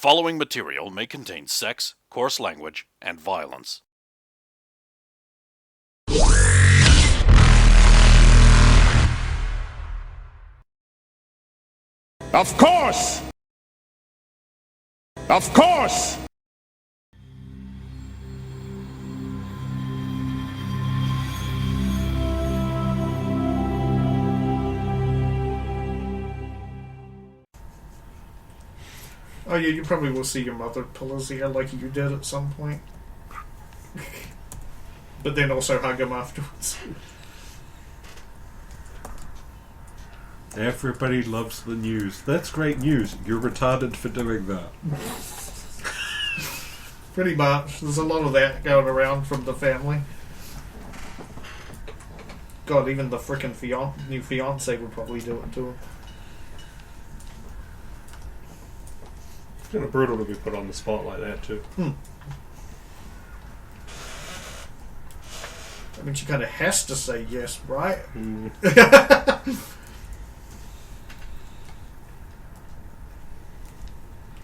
following material may contain sex, coarse language, and violence. Of course! Of course! Oh yeah, you probably will see your mother pull his ear like you did at some point. But then also hug him afterwards. Everybody loves the news. That's great news. You're retarded for doing that. Pretty much. There's a lot of that going around from the family. God, even the frickin' new fiance would probably do it to him. It's kind of brutal to be put on the spot like that, too. I mean, she kind of has to say yes, right?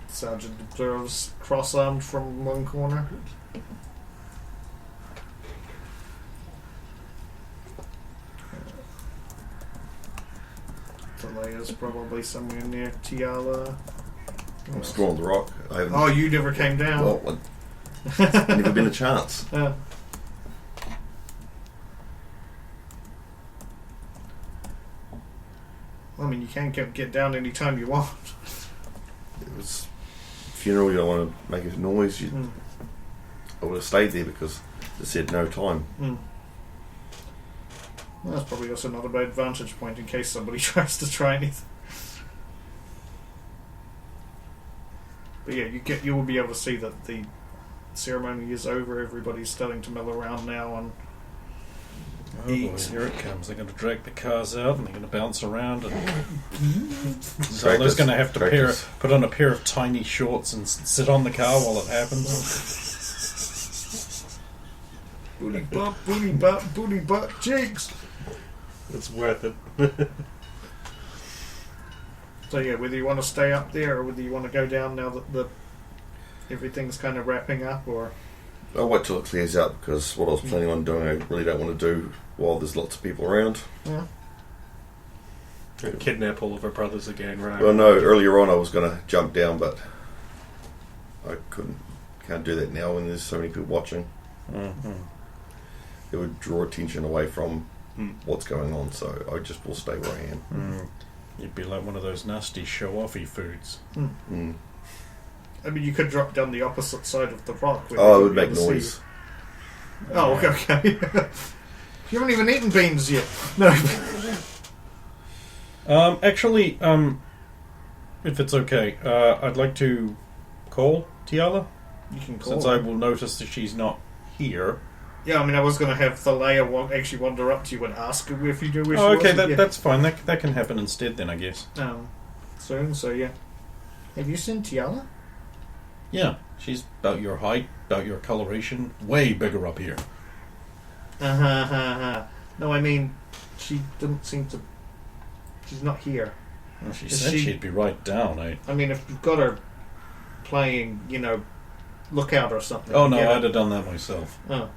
Sergeant observes, cross-armed from one corner. Talea's probably somewhere near Tiala. I'm still on the rock. I haven't. Oh, you never came down. Well, never been a chance. I mean, you can get down any time you want. It was a funeral. You don't want to make a noise. I would have stayed there because they said no time. Well, that's probably also not a bad vantage point in case somebody tries to try anything. But yeah, you will be able to see that the ceremony is over. Everybody's starting to mill around now and Oh boy, here it comes. They're going to drag the cars out and they're going to bounce around. And Zola's going to have to put on a pair of tiny shorts and sit on the car while it happens. Booty butt, cheeks. It's worth it. So yeah, whether you want to stay up there or whether you want to go down now that everything's kind of wrapping up, or I'll wait till it clears out because what I was planning on doing, I really don't want to do while there's lots of people around. yeah. Kidnap all of her brothers again, right? Well, no, earlier on I was going to jump down, but I can't do that now when there's so many people watching. It would draw attention away from what's going on, so I just will stay where I am. You'd be like one of those nasty show-offy foods. I mean, you could drop down the opposite side of the rock. Oh, it would make noise. Oh, okay. You haven't even eaten beans yet. No. Actually, if it's okay, I'd like to call Tiala. You can call Since her. I will notice that she's not here. Yeah, I mean, I was going to have Thalea actually wander up to you and ask her if you do wish. Oh, okay, yeah. that's fine. That can happen instead then, I guess. Soon, so yeah. Have you seen Tiala? Yeah, she's about your height, about your coloration, way bigger up here. No, I mean, she doesn't seem to. She's not here. Well, she Is said she- she'd be right down, eh? I mean, if you've got her playing, Lookout or something. Oh, no, yeah. I'd have done that myself. Oh.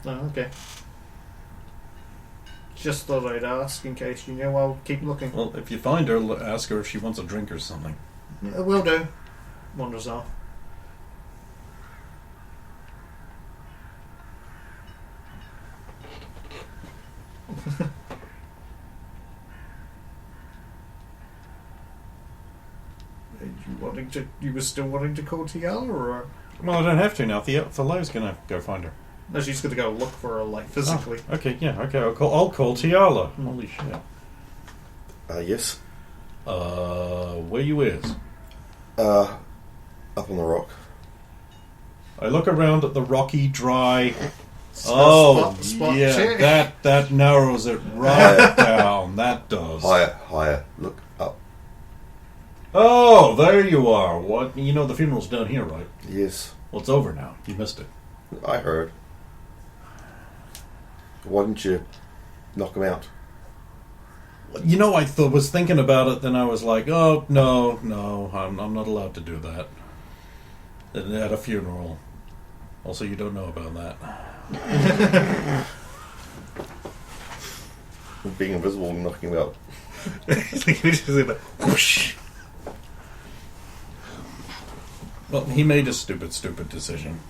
Oh, okay. Just thought I'd ask in case you know. I'll keep looking. Well, if you find her, ask her if she wants a drink or something. Yeah, will do. Wanders off. You were still wanting to call Tiala, or Well, I don't have to now. Thalea's going to go find her. no? She's going to go look for her, like physically. Oh, okay, yeah, okay. I'll call Tiala. Holy shit. Yes. Where you is? Up on the rock. I look around at the rocky, dry. Spot yeah, check. that narrows it right down. That does. Higher. Look up. Oh, there you are. What? You know the funeral's down here, right? Yes. Well, it's over now. You missed it. I heard. Why didn't you knock him out? You know, I was thinking about it, then I was like, oh, no, I'm not allowed to do that. At a funeral. Also, you don't know about that. Being invisible and knocking him out. Whoosh. Well, he made a stupid decision.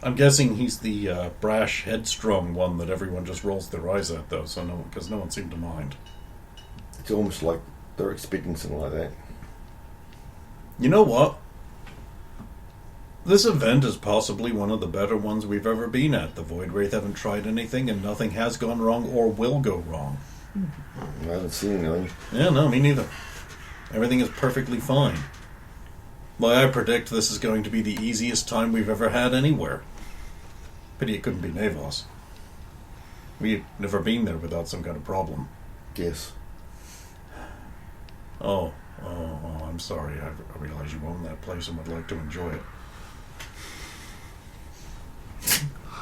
I'm guessing he's the brash, headstrong one that everyone just rolls their eyes at, though, so because no one seemed to mind. It's almost like they're expecting something like that. You know what? This event is possibly one of the better ones we've ever been at. The Void Wraith haven't tried anything, and nothing has gone wrong or will go wrong. I haven't seen anything. Yeah, no, me neither. Everything is perfectly fine. Why, I predict this is going to be the easiest time we've ever had anywhere. Pity it couldn't be Navos. We've never been there without some kind of problem. Yes. Oh, I'm sorry. I realize you own that place and would like to enjoy it.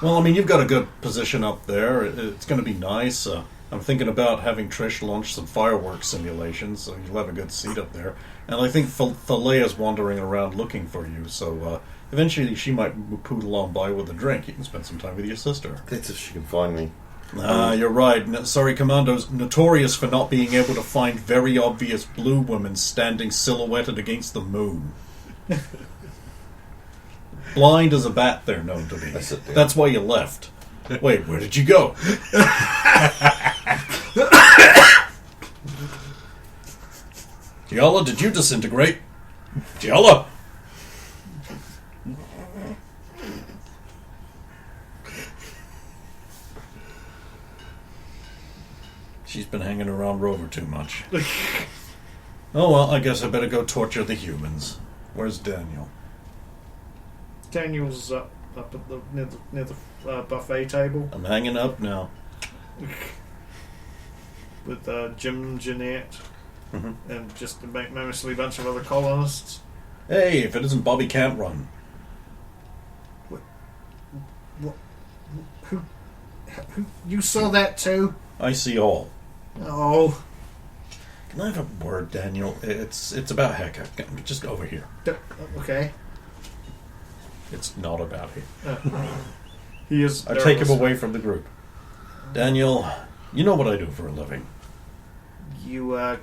Well, I mean, you've got a good position up there. It's going to be nice. I'm thinking about having Trish launch some fireworks simulations, so you'll have a good seat up there. And I think Thalea's wandering around looking for you, so eventually she might poodle on by with a drink. You can spend some time with your sister. That's if she can find me. You're right. Sorry, Commando's notorious for not being able to find very obvious blue women standing silhouetted against the moon. Blind as a bat, they're known to be. That's why you left. Wait, where did you go? Giala, did you disintegrate? Giala! She's been hanging around Rover too much. Oh well, I guess I better go torture the humans. Where's Daniel? Daniel's up at the near the buffet table I'm hanging up now. with Jim, Jeanette, Mm-hmm. and just mostly a bunch of other colonists. Hey, if it isn't Bobby Can't Run. Who? You saw that too? I see all. Oh, Can I have a word, Daniel? It's about Hecka. Just over here. okay. It's not about here. He is. I take him away from the group. Daniel, you know what I do for a living. You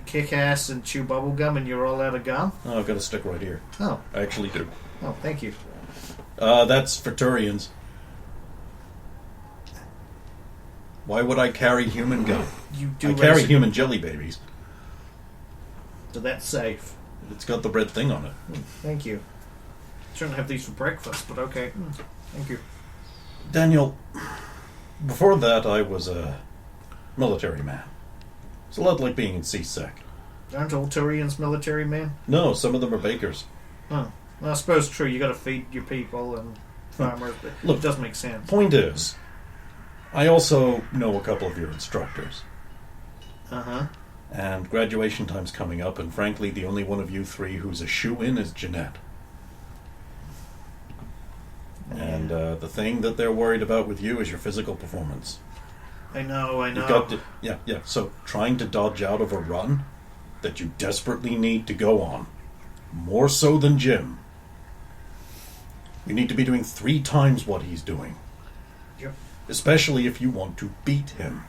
kick ass and chew bubble gum, and you're all out of gum. Oh, I've got a stick right here. Oh, I actually do. thank you. That's for Turians. Why would I carry human gum? You do. I carry human jelly babies. So that's safe. It's got the red thing on it. Thank you. Shouldn't have these for breakfast, but okay. Thank you. Daniel, before that I was a military man. It's a lot like being in CSEC. Aren't all Turians military men? No, some of them are bakers. Huh. Well, I suppose true. You got to feed your people and farmers, but Look, it does make sense. Point is, I also know a couple of your instructors. Uh-huh. And graduation time's coming up, and frankly, the only one of you three who's a shoe-in is Jeanette. And the thing that they're worried about with you is your physical performance. I know. You've got to, yeah. So trying to dodge out of a run that you desperately need to go on, more so than Jim, you need to be doing 3 times what he's doing. Yep. Especially if you want to beat him.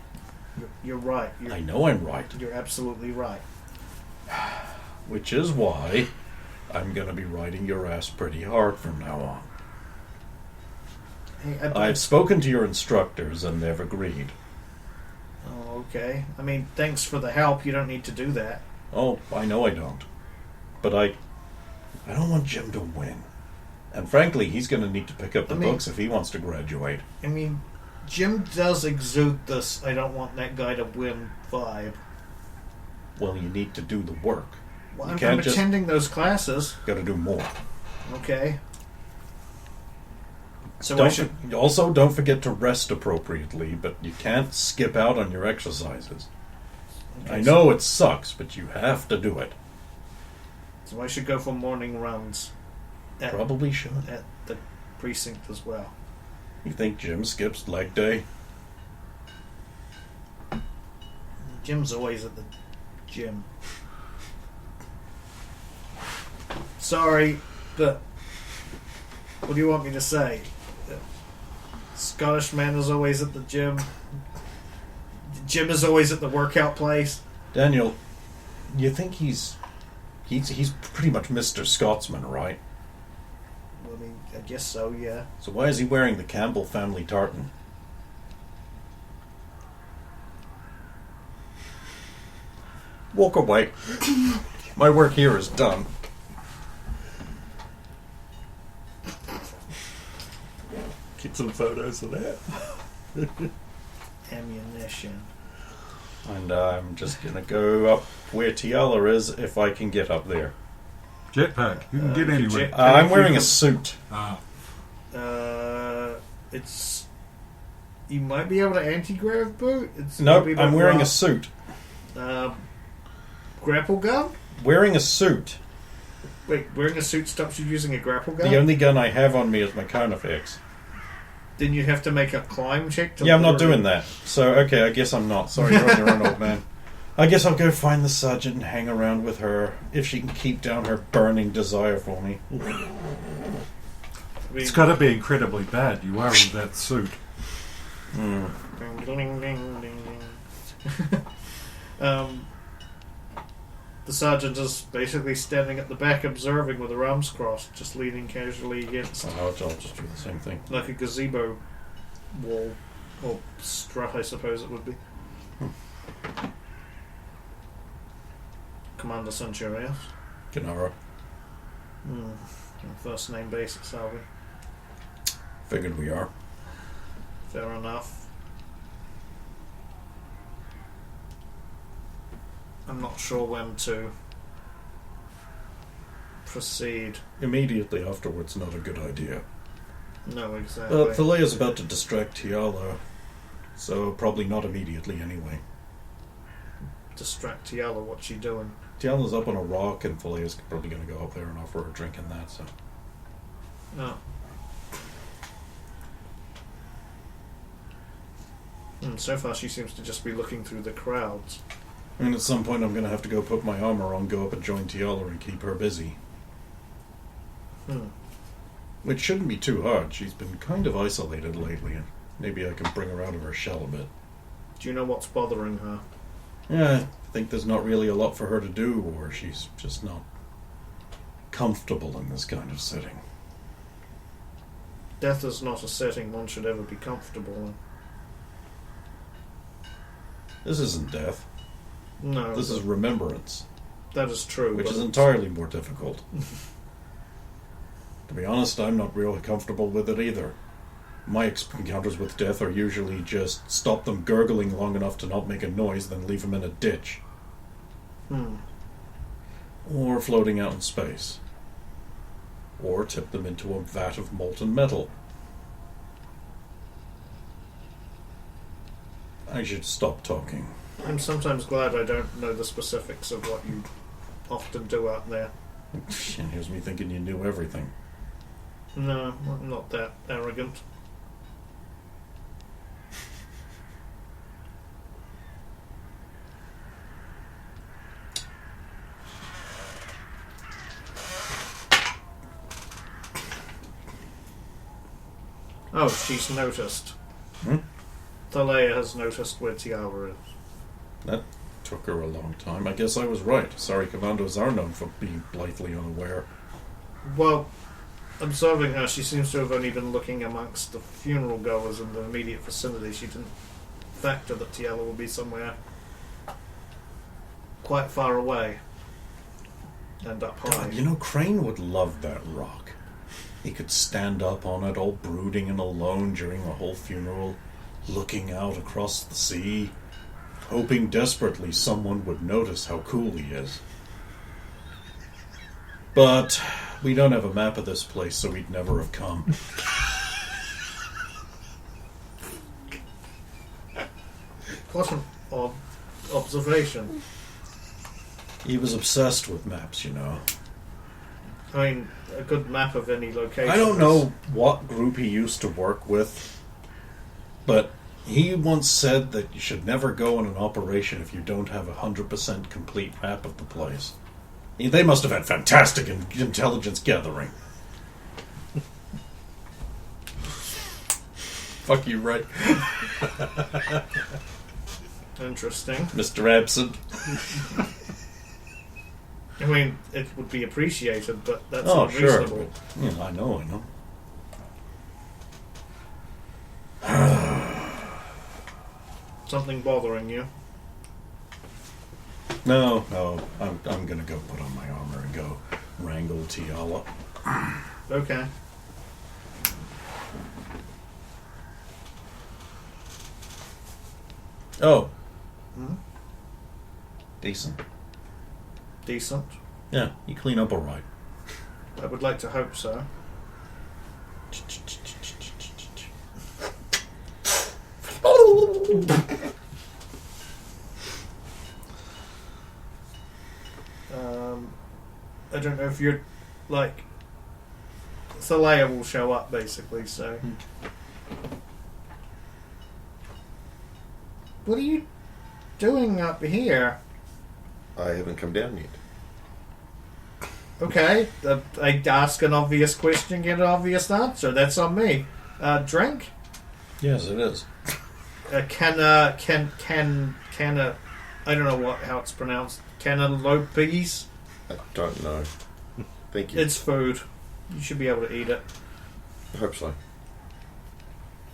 You're right. I know I'm right. You're absolutely right. Which is why I'm going to be riding your ass pretty hard from now on. Hey, I've spoken to your instructors and they've agreed. Oh, okay. I mean, thanks for the help. You don't need to do that. Oh, I know I don't. But I don't want Jim to win. And frankly, he's going to need to pick up the books if he wants to graduate. I mean, Jim does exude this I don't want that guy to win vibe. Well, you need to do the work. Well, You I'm can't just- attending those classes. Got to do more. Okay. So I should... Also, don't forget to rest appropriately, but you can't skip out on your exercises. Okay, I know it sucks, but you have to do it. So I should go for morning runs. Probably should. At the precinct as well. You think Jim skips leg day? Jim's always at the gym. Sorry, but what do you want me to say? Scottish man is always at the gym. Jim is always at the workout place. Daniel, you think he's pretty much Mr. Scotsman, right? I mean, I guess so, yeah. So why is he wearing the Campbell family tartan? Walk away. My work here is done. Get some photos of that. Ammunition. And I'm just gonna go up where Tiala is if I can get up there. Jetpack. You can get anywhere. I'm wearing a suit. It's... You might be able to anti-grav boot. It's Nope, maybe a bit I'm wearing a rough. suit. Grapple gun? Wearing a suit. Wait, wearing a suit stops you using a grapple gun? The only gun I have on me is my counterfix. Then you have to make a climb check to Yeah, I'm not lure doing that. So, okay, I guess I'm not. Sorry, you're on your own, old man. I guess I'll go find the sergeant and hang around with her, if she can keep down her burning desire for me. I mean, It's got to be incredibly bad. You are in that suit. ding, ding, ding, ding, ding. The sergeant is basically standing at the back observing with her arms crossed, just leaning casually against I'll just do the same thing. like a gazebo wall, or strut I suppose it would be. Commander Centurios. Gennaro. First name basis, are we? Figured we are. Fair enough. I'm not sure when to proceed. Immediately afterwards, not a good idea. No, exactly. Thalea's about to distract Tiala, so probably not immediately anyway. Distract Tiala, what's she doing? Tiala's up on a rock, and Thalea's probably going to go up there and offer her a drink in that, so... No. So far she seems to just be looking through the crowds. And at some point I'm going to have to go put my armor on, go up and join Tiala and keep her busy. Which shouldn't be too hard. She's been kind of isolated lately, and maybe I can bring her out of her shell a bit. Do you know what's bothering her? Yeah, I think there's not really a lot for her to do, or she's just not comfortable in this kind of setting. Death is not a setting one should ever be comfortable in. This isn't death. No. This is remembrance, That is true. which but is entirely more difficult. To be honest, I'm not really comfortable with it either. My encounters with death are usually just stop them gurgling long enough to not make a noise, then leave them in a ditch. Or floating out in space. Or tip them into a vat of molten metal. I should stop talking. I'm sometimes glad I don't know the specifics of what you often do out there. And here's me thinking you knew everything. No, I'm not that arrogant. Oh, she's noticed. Thalea has noticed where Tiara is. That took her a long time. I guess I was right. Sorry, commandos are known for being blithely unaware. Well, observing her, she seems to have only been looking amongst the funeral goers in the immediate vicinity. She didn't factor that Tiala would be somewhere quite far away and up high. God, you know, Crane would love that rock. He could stand up on it, all brooding and alone during the whole funeral, looking out across the sea, hoping desperately someone would notice how cool he is. But we don't have a map of this place, so he'd never have come. What an odd observation. He was obsessed with maps, you know. I mean, a good map of any location. I don't know what group he used to work with, but He once said that you should never go on an operation if you don't have a 100% complete map of the place. They must have had fantastic intelligence gathering. Fuck you, right? Interesting. Mr. Absent. I mean, it would be appreciated, but that's Oh, unreasonable. sure. Yeah, I know. Something bothering you? No, I'm gonna go put on my armor and go wrangle Tiala. Okay. Oh. Hmm? Decent. Decent. Yeah, you clean up alright. I would like to hope so. I don't know if you're like Thalea will show up basically, so what are you doing up here? I haven't come down yet. Okay, I ask an obvious question, get an obvious answer. That's on me. Drink? Yes, it is. Can I don't know how it's pronounced. Cantaloupes? I don't know. Thank you. It's food. You should be able to eat it. I hope so.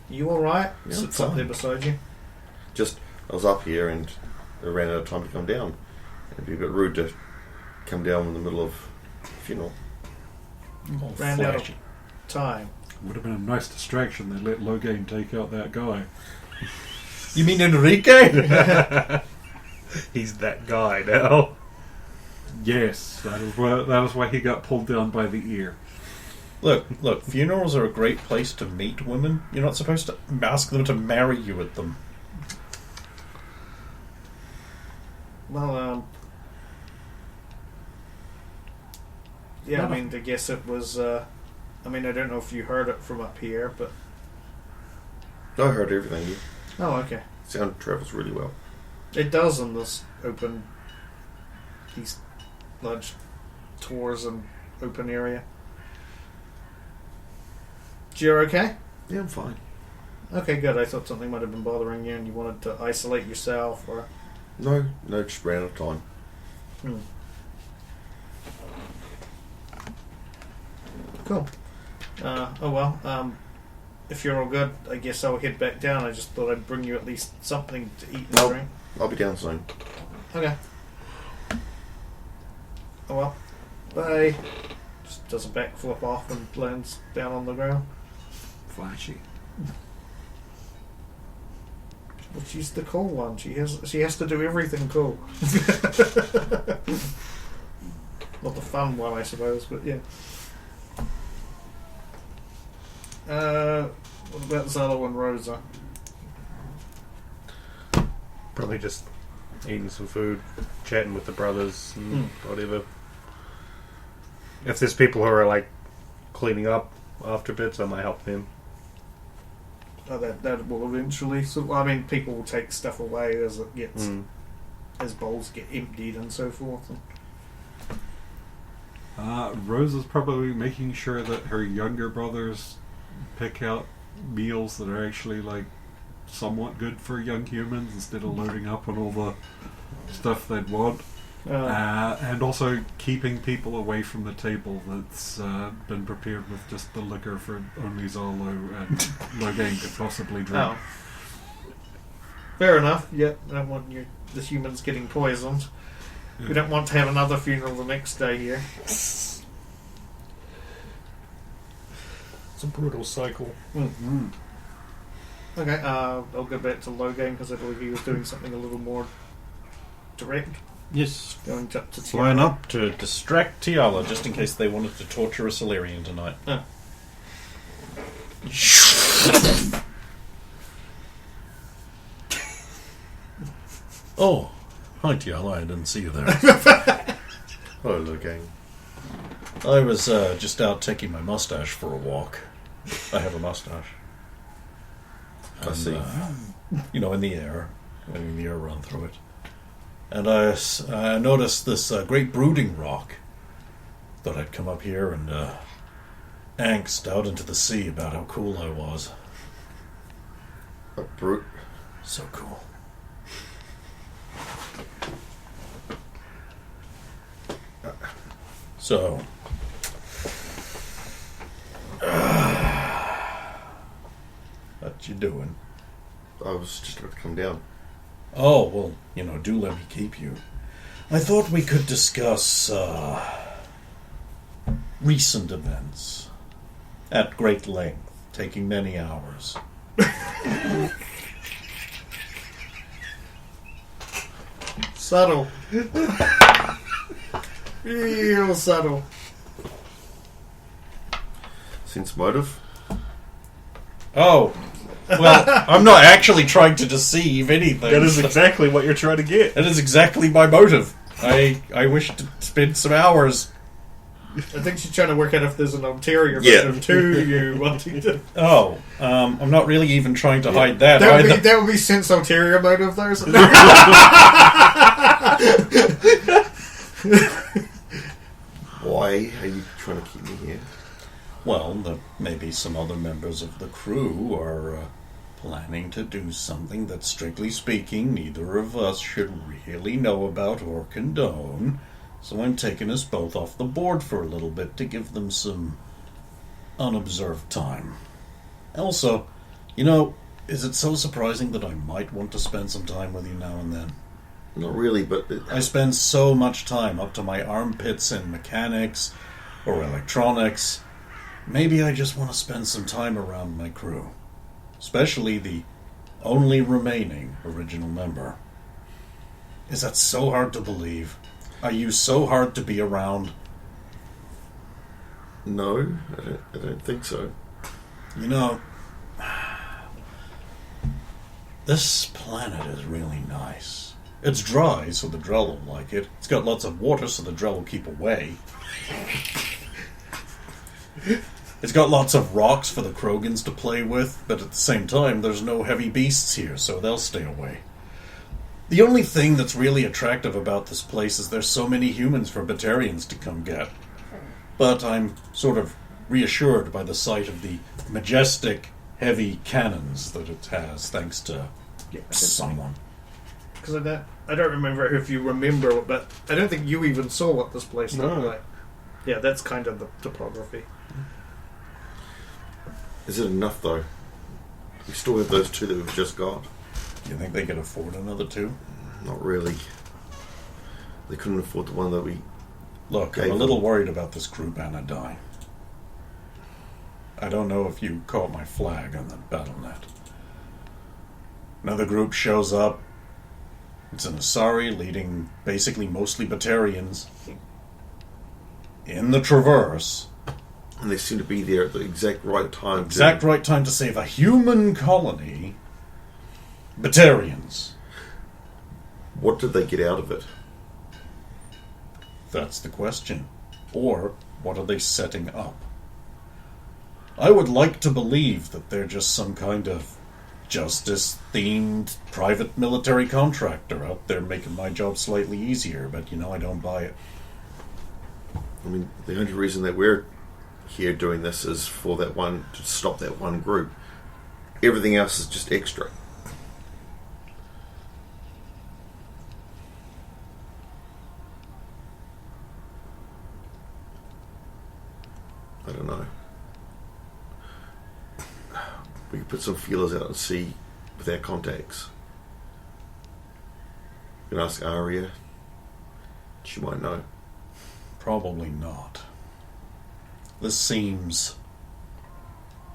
You alright? Yeah, Sits I'm up there fine. beside you. Just, I was up here and I ran out of time to come down. It'd be a bit rude to come down in the middle of a funeral. All Ran out of flashy. time. Would have been a nice distraction. They let Logain take out that guy. You mean Enrique? He's that guy now. Yes, that is why he got pulled down by the ear. Look, funerals are a great place to meet women. You're not supposed to ask them to marry you at them. Well, yeah, I mean, I guess it was, I mean, I don't know if you heard it from up here, but... I heard everything. You Oh, okay. sound travels really well. It does in this open, these large tours and open area. You're okay? Yeah, I'm fine. Okay, good. I thought something might have been bothering you and you wanted to isolate yourself or... No, just ran out of time. Cool. If you're all good, I guess I'll head back down. I just thought I'd bring you at least something to eat and Nope. drink. I'll be down soon. Okay. Oh well. Bye. Just does a backflip off and lands down on the ground. Flashy. Well, she's the cool one. She has to do everything cool. Not the fun one, I suppose, but yeah. What about Zello and Rosa? Probably just eating some food, chatting with the brothers, and whatever. If there's people who are like cleaning up after bits, I might help them. Oh, that will eventually. So I mean, people will take stuff away as it gets, as bowls get emptied and so forth. Rose is probably making sure that her younger brothers pick out meals that are actually like somewhat good for young humans instead of loading up on all the stuff they'd want. And also keeping people away from the table that's been prepared with just the liquor for only Zolo and Logain could possibly drink. Oh. Fair enough. Yeah, I don't want the humans getting poisoned. We don't want to have another funeral the next day here. It's a brutal cycle. Okay, I'll go back to Logain because I believe he was doing something a little more direct. Yes. Going to Line up to distract Tiala, just in case they wanted to torture a Solarian tonight. Oh, hi Tiala, I didn't see you there. Hello, gang. I was just out taking my mustache for a walk. I have a mustache. I see. in the air, letting the air run through it. And I noticed this great brooding rock. Thought I'd come up here and angst out into the sea about how cool I was. A brute. So cool. So, what you doing? I was just about to come down. Oh, well, do let me keep you. I thought we could discuss recent events at great length, taking many hours. Subtle. Real subtle. Sense motive. Oh, well, I'm not actually trying to deceive anything. That is exactly what you're trying to get. That is exactly my motive. I wish to spend some hours. I think she's trying to work out if there's an ulterior Yeah. motive to you wanting to. Oh, I'm not really even trying to hide that. That would be sense ulterior motive there. Isn't Why are you trying to keep me here? Well, maybe some other members of the crew are planning to do something that, strictly speaking, neither of us should really know about or condone. So I'm taking us both off the board for a little bit to give them some unobserved time. Also, is it so surprising that I might want to spend some time with you now and then? Not really, but I spend so much time up to my armpits in mechanics or electronics. Maybe I just want to spend some time around my crew. Especially the only remaining original member. Is that so hard to believe? Are you so hard to be around? no, I don't think so. This planet is really nice. It's dry, so the Drell will like it. It's got lots of water, so the Drell will keep away. It's got lots of rocks for the Krogans to play with, but at the same time, there's no heavy beasts here, so they'll stay away. The only thing that's really attractive about this place is there's so many humans for Batarians to come get. But I'm sort of reassured by the sight of the majestic, heavy cannons that it has, thanks to someone. Because I don't remember if you remember, but I don't think you even saw what this place looked No. like. Yeah, that's kind of the topography. Is it enough, though? We still have those two that we've just got. You think they could afford another two? Not really. They couldn't afford the one that we... Look, I'm a little worried about this group Anadai. I don't know if you caught my flag on the BattleNet. Another group shows up. It's an Asari leading basically mostly Batarians in the Traverse. And they seem to be there at the exact right time. Exact right time to save a human colony. Batarians. What did they get out of it? That's the question. Or, what are they setting up? I would like to believe that they're just some kind of justice-themed private military contractor out there making my job slightly easier, but I don't buy it. I mean, the only reason that we're here doing this is for that one, to stop that one group. Everything else is just extra. I don't know. We could put some feelers out and see with our contacts. You can ask Aria. She might know. Probably not. This seems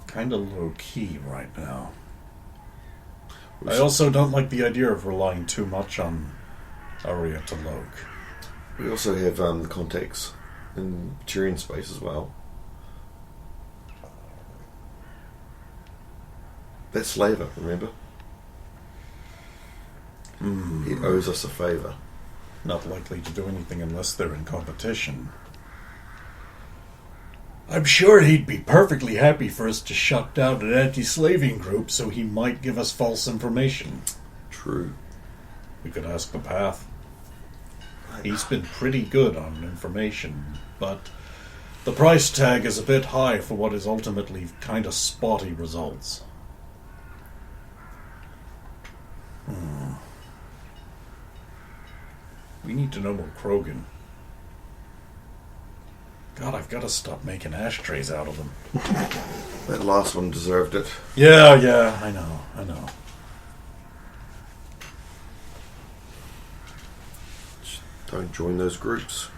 kind of low-key right now. I also don't like the idea of relying too much on Aria to Loke. We also have the contacts in Tyrian space as well. That's Slaver, remember? He owes us a favour. Not likely to do anything unless they're in competition. I'm sure he'd be perfectly happy for us to shut down an anti-slaving group so he might give us false information. True. We could ask the Path. He's been pretty good on information, but the price tag is a bit high for what is ultimately kind of spotty results. We need to know more Krogan. God, I've got to stop making ashtrays out of them. That last one deserved it. Yeah, I know. Don't join those groups.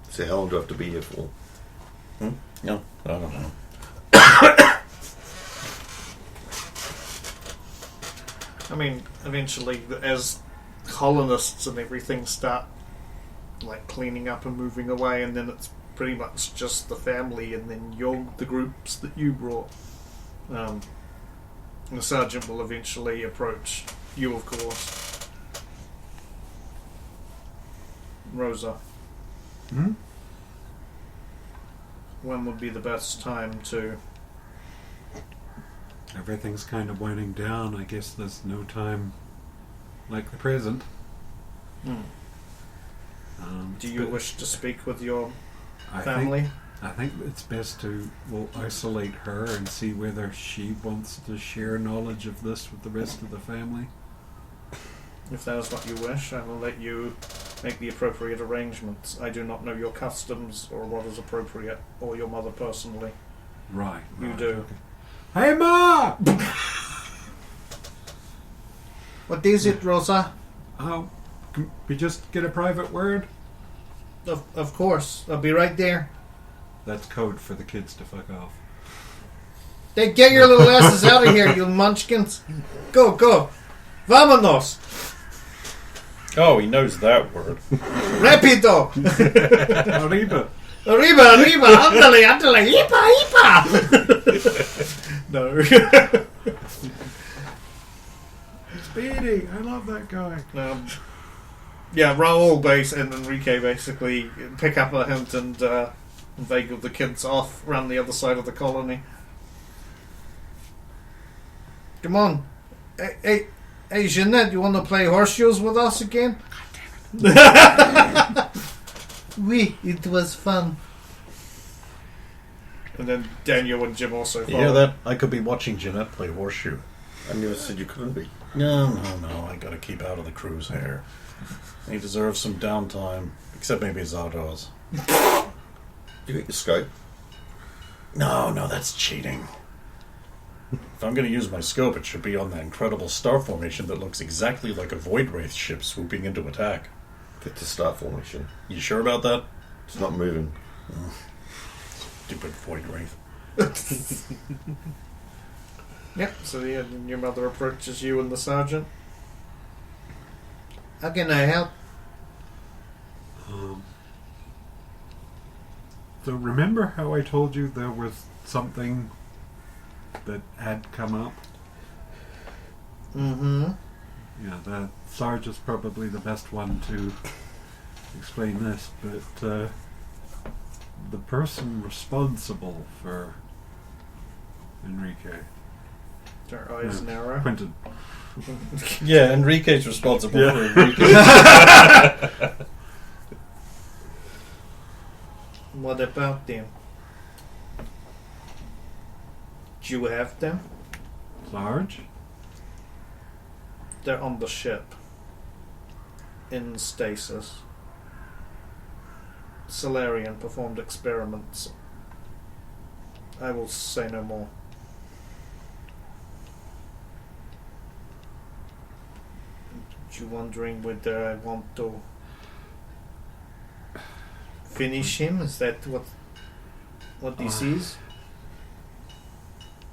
So how long do I have to be here for? No, I don't know. I mean, eventually, as colonists and everything start like cleaning up and moving away, and then it's pretty much just the family, and then the groups that you brought. The sergeant will eventually approach you, of course. Rosa. Hmm? When would be the best time to... Everything's kind of winding down. I guess there's no time like the present. Do you wish to speak with your I family? I think it's best to isolate her and see whether she wants to share knowledge of this with the rest of the family. If that is what you wish, I will let you make the appropriate arrangements. I do not know your customs or what is appropriate, or your mother personally. Right. You do. Okay. Hey, Ma! What is it, Rosa? Oh, can we just get a private word? Of course. I'll be right there. That's code for the kids to fuck off. Hey, get your little asses out of here, you munchkins. Go. Vámonos. Oh, he knows that word. Rapido. Arriba! Arriba, ándale, hipa. No. Speedy! I love that guy. Yeah, Raul and Enrique basically pick up a hint and inveigle the kids off around the other side of the colony. Come on. Hey, Jeanette, you want to play horseshoes with us again? Oui, it was fun. And then Daniel and Jim also follow. You hear that? I could be watching Jeanette play horseshoe. I never said you couldn't be. No, I gotta keep out of the crew's hair. He deserves some downtime. Except maybe Zardoz. You got your scope? No, that's cheating. If I'm gonna use my scope, it should be on that incredible star formation that looks exactly like a Void Wraith ship swooping into attack. Get to start formation. You sure about that? It's not moving. Stupid Void Wraith. Yep, so your mother approaches you and the sergeant. How can I help? So remember how I told you there was something that had come up? Mm-hmm. Yeah, the Sarge is probably the best one to explain this, but the person responsible for Enrique. Her eyes narrow. Quentin. Yeah, Enrique's responsible for Enrique. What about them? Do you have them? Sarge? They're on the ship. In stasis. Solarian performed experiments. I will say no more. You wondering whether I want to finish him? Is that what this is?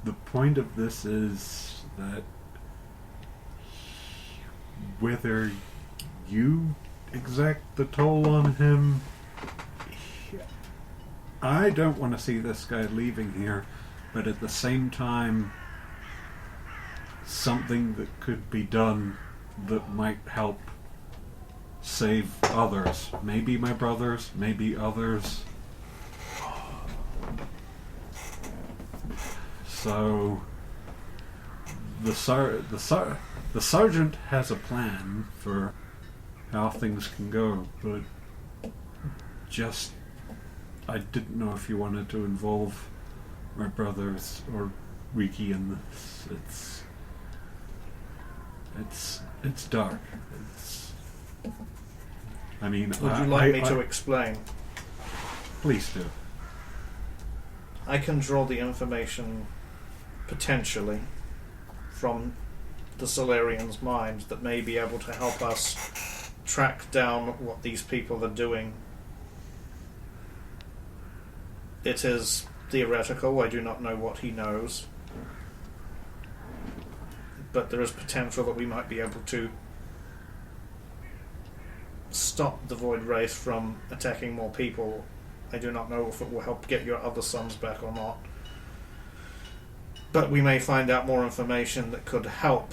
The point of this is that whether you exact the toll on him, I don't want to see this guy leaving here but at the same time, something that could be done that might help save others. Maybe my brothers, maybe others. So the sergeant has a plan for how things can go, but just I didn't know if you wanted to involve my brothers or Riki in this. It's dark. I mean, Would you like me to explain? Please do. I can draw the information potentially from the Solarian's mind that may be able to help us track down what these people are doing. It is theoretical. I do not know what he knows. But there is potential that we might be able to stop the Void Wraith from attacking more people. I do not know if it will help get your other sons back or not. But we may find out more information that could help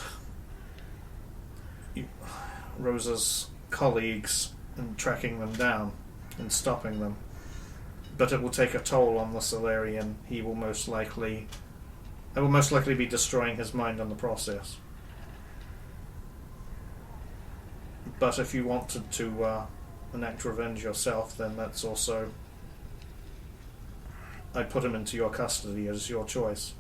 Rosa's colleagues in tracking them down and stopping them. But it will take a toll on the Solarian. I will most likely be destroying his mind in the process. But if you wanted to enact revenge yourself, then that's also... I'd put him into your custody as your choice.